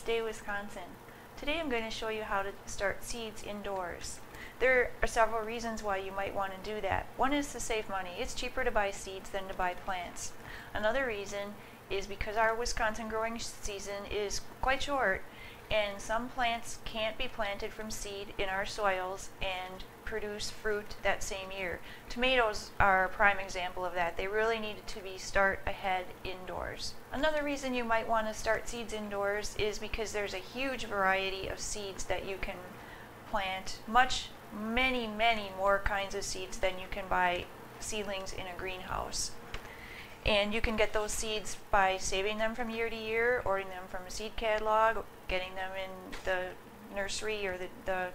Day, Wisconsin. Today I'm going to show you how to start seeds indoors. There are several reasons why you might want to do that. One is to save money. It's cheaper to buy seeds than to buy plants. Another reason is because our Wisconsin growing season is quite short, and some plants can't be planted from seed in our soils and produce fruit that same year. Tomatoes are a prime example of that. They really need to be start ahead indoors. Another reason you might want to start seeds indoors is because there's a huge variety of seeds that you can plant, many more kinds of seeds than you can buy seedlings in a greenhouse. And you can get those seeds by saving them from year to year, ordering them from a seed catalog, getting them in the nursery or the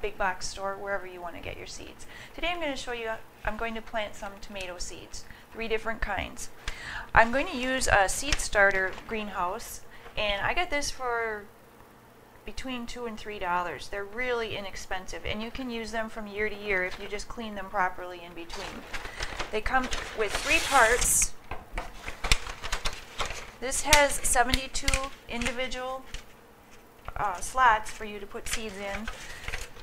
big box store, wherever you want to get your seeds. Today I'm going to show you, I'm going to plant some tomato seeds, 3 different kinds. I'm going to use a seed starter greenhouse, and I got this for between $2 and $3. They're really inexpensive, and you can use them from year to year if you just clean them properly in between. They come with 3 parts. This has 72 individual slots for you to put seeds in,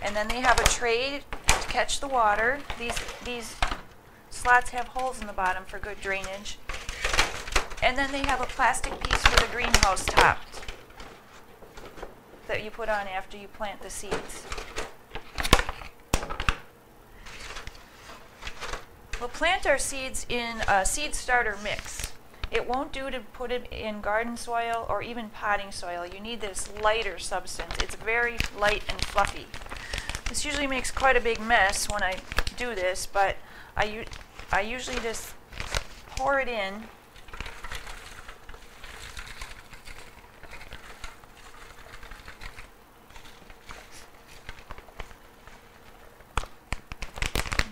and then they have a tray to catch the water. These slots have holes in the bottom for good drainage, and then they have a plastic piece for the greenhouse top that you put on after you plant the seeds. We'll plant our seeds in a seed starter mix. It won't do to put it in garden soil or even potting soil. You need this lighter substance. It's very light and fluffy. This usually makes quite a big mess when I do this, but I usually just pour it in.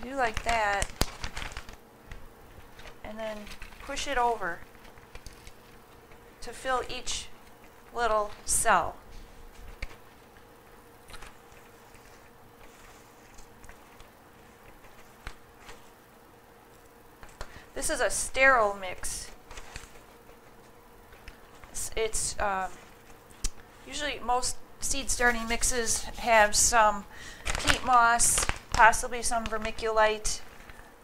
Do like that, and then push it over to fill each little cell. This is a sterile mix. It's usually most seed starting mixes have some peat moss, possibly some vermiculite.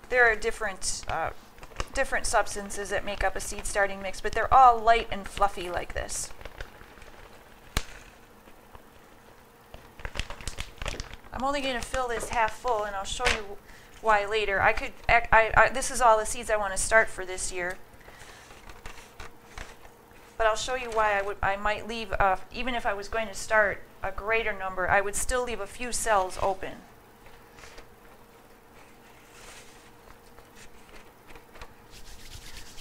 There are different substances that make up a seed starting mix, but they're all light and fluffy like this. I'm only going to fill this half full, and I'll show you why later. This is all the seeds I want to start for this year, but I'll show you why I might leave, even if I was going to start a greater number, I would still leave a few cells open.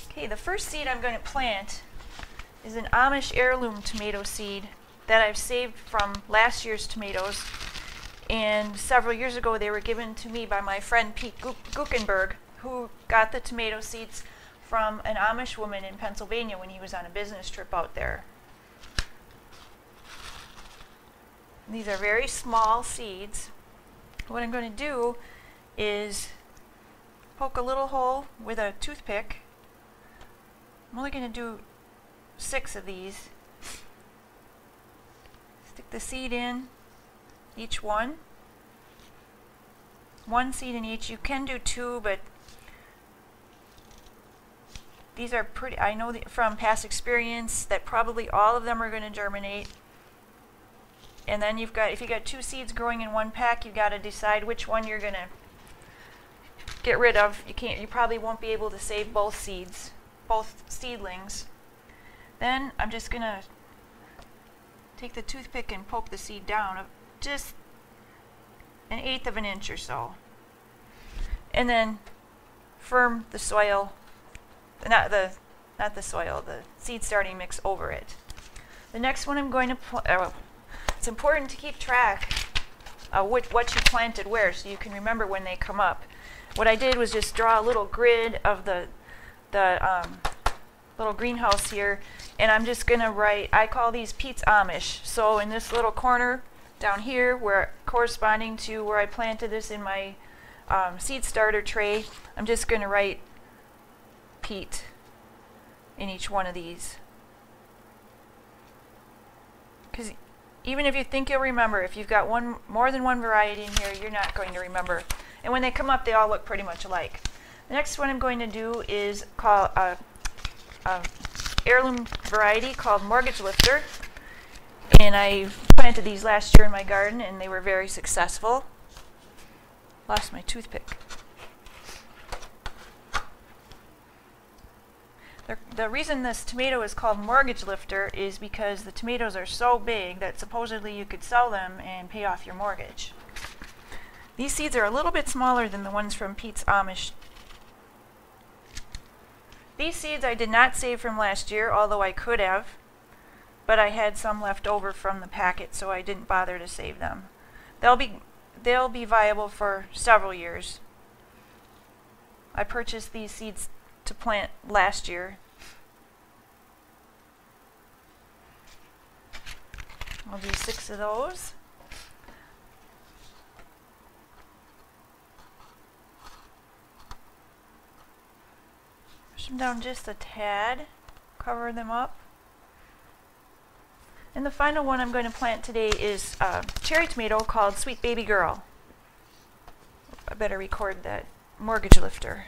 Okay, the first seed I'm going to plant is an Amish heirloom tomato seed that I've saved from last year's tomatoes. And several years ago, they were given to me by my friend Pete Guckenberg, who got the tomato seeds from an Amish woman in Pennsylvania when he was on a business trip out there. And these are very small seeds. What I'm going to do is poke a little hole with a toothpick. I'm only going to do 6 of these. Stick the seed in each one. 1 seed in each. You can do 2, but these are pretty, I know from past experience that probably all of them are going to germinate. And then if you got 2 seeds growing in one pack, you've got to decide which one you're going to get rid of. You probably won't be able to save both seeds, both seedlings. Then I'm just going to take the toothpick and poke the seed down just 1/8 of an inch or so, and then firm the soil, not the soil, the seed starting mix over it. The next one I'm going to it's important to keep track of what you planted where, so you can remember when they come up. What I did was just draw a little grid of the little greenhouse here, and I'm just going to write, I call these Pete's Amish. So in this little corner down here, where corresponding to where I planted this in my seed starter tray, I'm just going to write Pete in each one of these. because even if you think you'll remember, if you've got more than one variety in here, you're not going to remember. And when they come up, they all look pretty much alike. The next one I'm going to do is called a heirloom variety called Mortgage Lifter. And I planted these last year in my garden, and they were very successful. Lost my toothpick. The reason this tomato is called Mortgage Lifter is because the tomatoes are so big that supposedly you could sell them and pay off your mortgage. These seeds are a little bit smaller than the ones from Pete's Amish. These seeds I did not save from last year, although I could have, but I had some left over from the packet, so I didn't bother to save them. They'll be viable for several years. I purchased these seeds to plant last year. I'll do 6 of those. Push them down just a tad, cover them up. And the final one I'm going to plant today is a cherry tomato called Sweet Baby Girl. I better record that. Mortgage Lifter.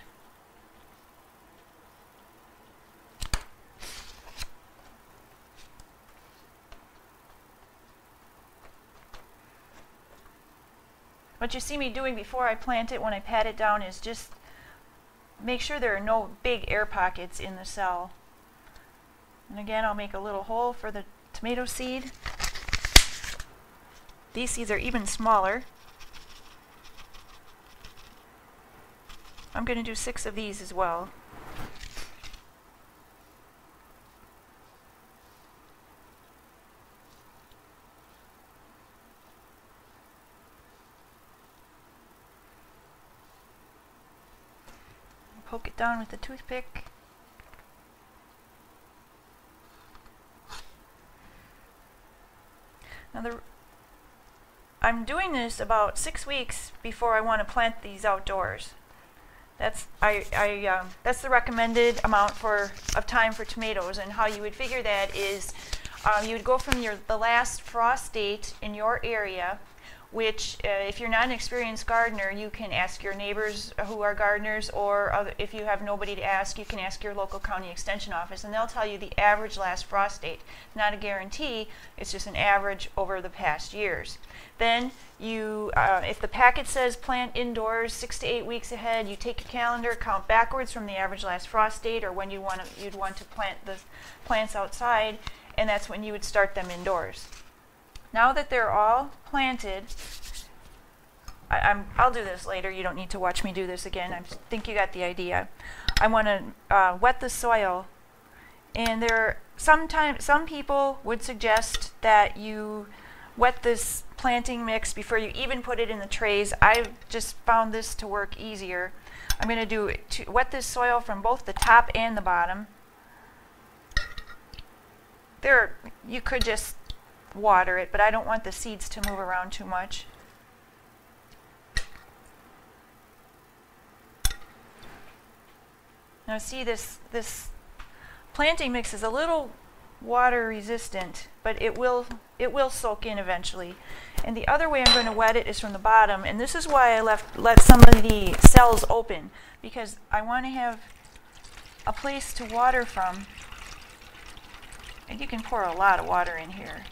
What you see me doing before I plant it when I pat it down is just make sure there are no big air pockets in the cell. And again, I'll make a little hole for the tomato seed. These seeds are even smaller. I'm going to do 6 of these as well. Poke it down with the toothpick. Now I'm doing this about 6 weeks before I want to plant these outdoors. That's the recommended amount of time for tomatoes, and how you would figure that is you would go from the last frost date in your area, which if you're not an experienced gardener, you can ask your neighbors who are gardeners, or if you have nobody to ask, you can ask your local county extension office, and they'll tell you the average last frost date. Not a guarantee, it's just an average over the past years. Then you, if the packet says plant indoors 6 to 8 weeks ahead, you take your calendar, count backwards from the average last frost date, or when you'd want to plant the plants outside, and that's when you would start them indoors. Now that they're all planted, I'll do this later. You don't need to watch me do this again. I think you got the idea. I want to wet the soil, and some people would suggest that you wet this planting mix before you even put it in the trays. I've just found this to work easier. I'm going to wet this soil from both the top and the bottom. You could just water it, but I don't want the seeds to move around too much. Now see, this planting mix is a little water resistant, but it will soak in eventually. And the other way I'm going to wet it is from the bottom, and this is why I let some of the cells open, because I want to have a place to water from. And you can pour a lot of water in here.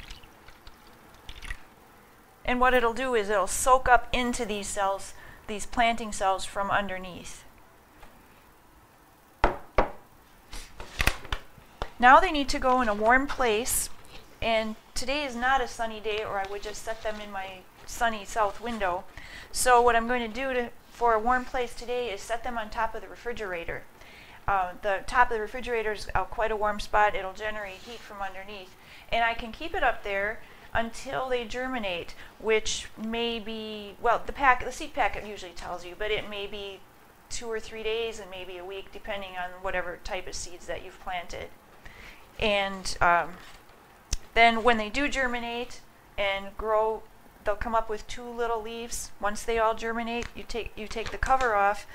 And what it'll do is it'll soak up into these cells, these planting cells from underneath. Now they need to go in a warm place, and today is not a sunny day, or I would just set them in my sunny south window. So what I'm going to do for a warm place today is set them on top of the refrigerator. The top of the refrigerator is quite a warm spot. It'll generate heat from underneath, and I can keep it up there until they germinate, which may be, well, the seed packet usually tells you, but it may be 2 or 3 days and maybe a week, depending on whatever type of seeds that you've planted. And then when they do germinate and grow, they'll come up with 2 little leaves. Once they all germinate, you take the cover off.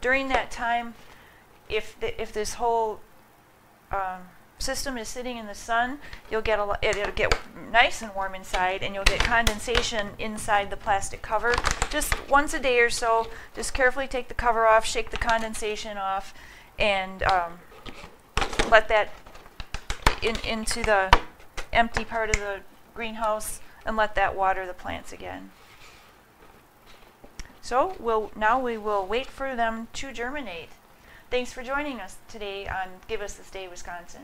During that time, if this whole system is sitting in the sun, you'll get it'll get nice and warm inside, and you'll get condensation inside the plastic cover. Just once a day or so, just carefully take the cover off, shake the condensation off, and let that into the empty part of the greenhouse, and let that water the plants again. So now we will wait for them to germinate. Thanks for joining us today on Give Us This Day, Wisconsin.